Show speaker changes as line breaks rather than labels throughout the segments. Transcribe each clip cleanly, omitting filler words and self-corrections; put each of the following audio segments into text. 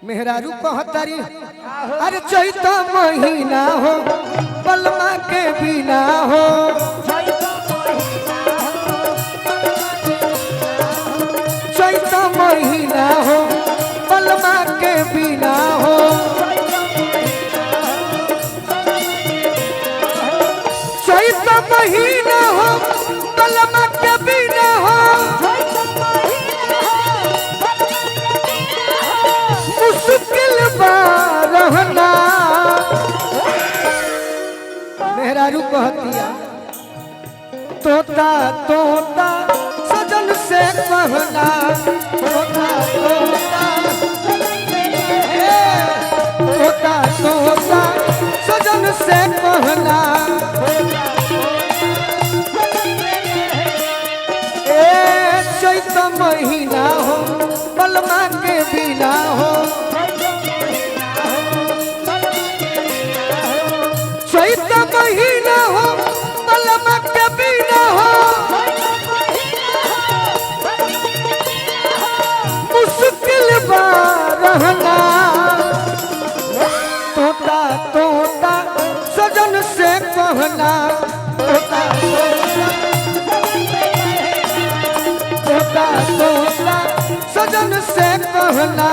मेहरारू कहतारी अरे चैत महीना हो बलमा के बिना हो चैत महीना हो बलमा के बिना हो चैत महीना हो बलमा के बिना हो मुश्किल रहना मेहरारू कहतिया तोता तोता सजन से कहना तोता तोता तोता तोता सजन से कहना चैत महीना हो बलमा के बिना हो चैत महीना हो बलमा के बिना हो मुश्किल रहना तोता तोता सजन से कहना तोता तोता तोता सजन से कहना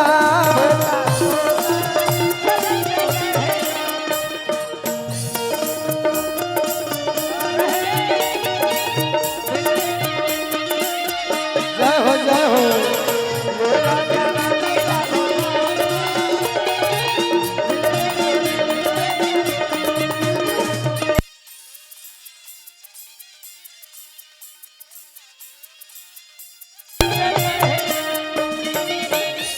जय हो जय हो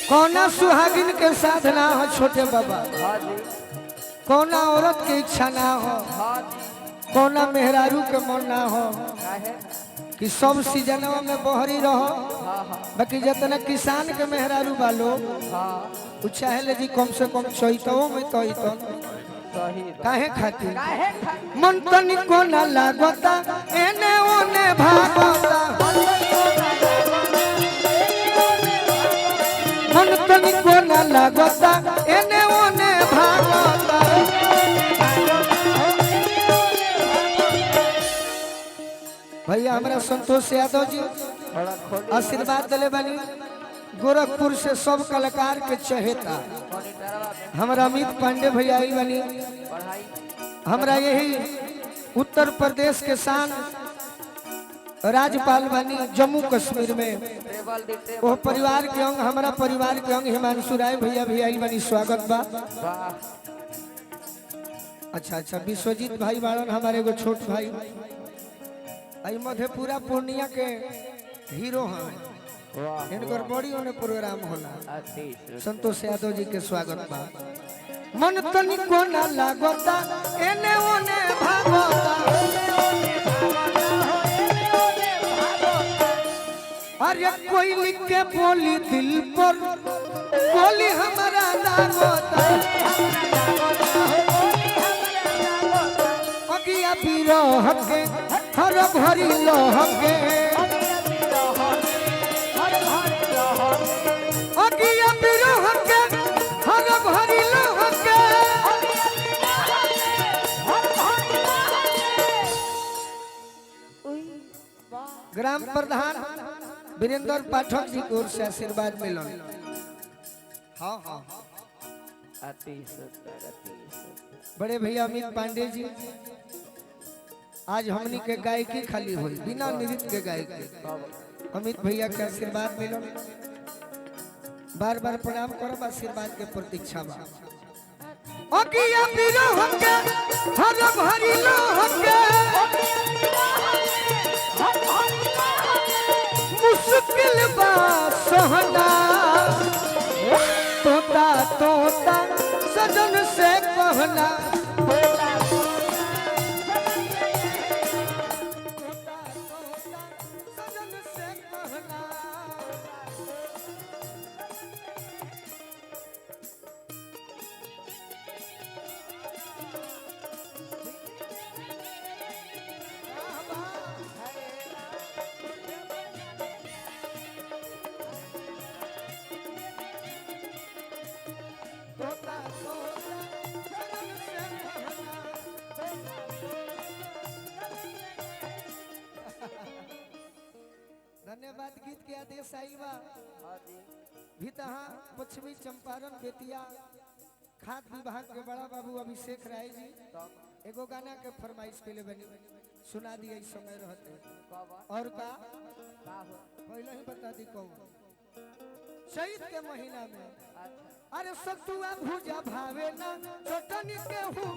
कौना सुहागिन के साथ ना हो छोटे बाबा कौना औरत की इच्छा ना हो कौना मेहरारू के मन ना हो कि सब सीजनवा में बहरी रहो बाकी जितना किसान के मेहरारू बालो चाहे जी कम से कम चैतवो में तो काहे खातिर मन तनिको ना लागता एने ओने भागता मन तनिको ना लागता एने ओने भागता भैया हमारा संतोष यादव जी आशीर्वाद दिले बनी गोरखपुर से सब कलाकार के चहेता हमारा अमित पांडे भैया आई बनी हमारा यही उत्तर प्रदेश के शान राज्यपाल बनी जम्मू कश्मीर में वो परिवार के अंग हमारा परिवार के अंग हिमांशु राय भैया भी आई बनी स्वागत बा अच्छा अच्छा विश्वजीत भाई बाड़न हमारे एगो छोट भाई आई मधेपुरा पूर्णिया के हीरो हैं इनकर बड़ी होने प्रोग्राम होला संतोष यादव जी के स्वागत बा मन तनिको ना लागता एने ओने भागता अरे कोई लिख के बोली दिल पर बोली हमारा लागता अगिया बिरह के हर भरी लह के अगिया बिरह के हर भरी लह के ग्राम प्रधान वीरेंद्र पाठक जी की ओर से आशीर्वाद मिलन हाँ हाँ बड़े भैया अमित पांडे जी आज हमनी के गायकी खाली हुई बिना नृत्य के गायकी अमित भैया के आशीर्वाद मिलो बार बार प्रणाम करो आशीर्वाद के प्रतीक्षा बा अगिया बिरह के हर भरी लह के मुश्किल बा सहना तोता तोता सजन से कहना देश आइल बा
हाँ जी
भी तहाँ पश्चिमी चंपारण बेतिया खाद्य विभाग के बड़ा बाबू अभिषेक राय जी
तब
एगो गाना के फरमाइश के लिए बनी सुना दिए इस समय रहते
कब
और का
का हो
पहले ही बता दी कौन चैत के महीना में
अच्छा
अरे सतुआ भुजा भावे ना चटनी के हूँ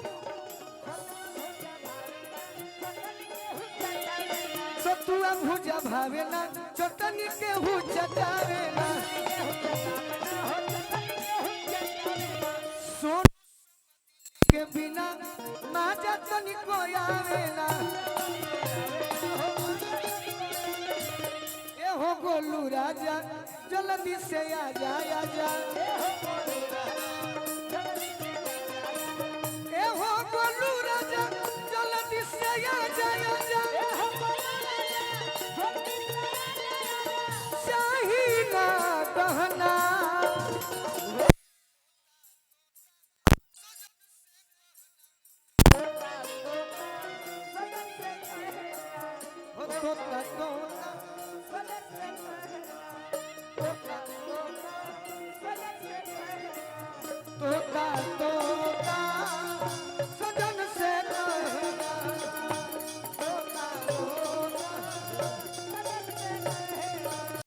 सतुआ भुजा भावे ना चटनी के हूँ चटावे ना सोन के बिना माजा तनी को आवे ना ए हो गोलू राजा जल्दी से आ जा ए हो गोलू राजा जल्दी से आ जा शाही ना कहना हो तो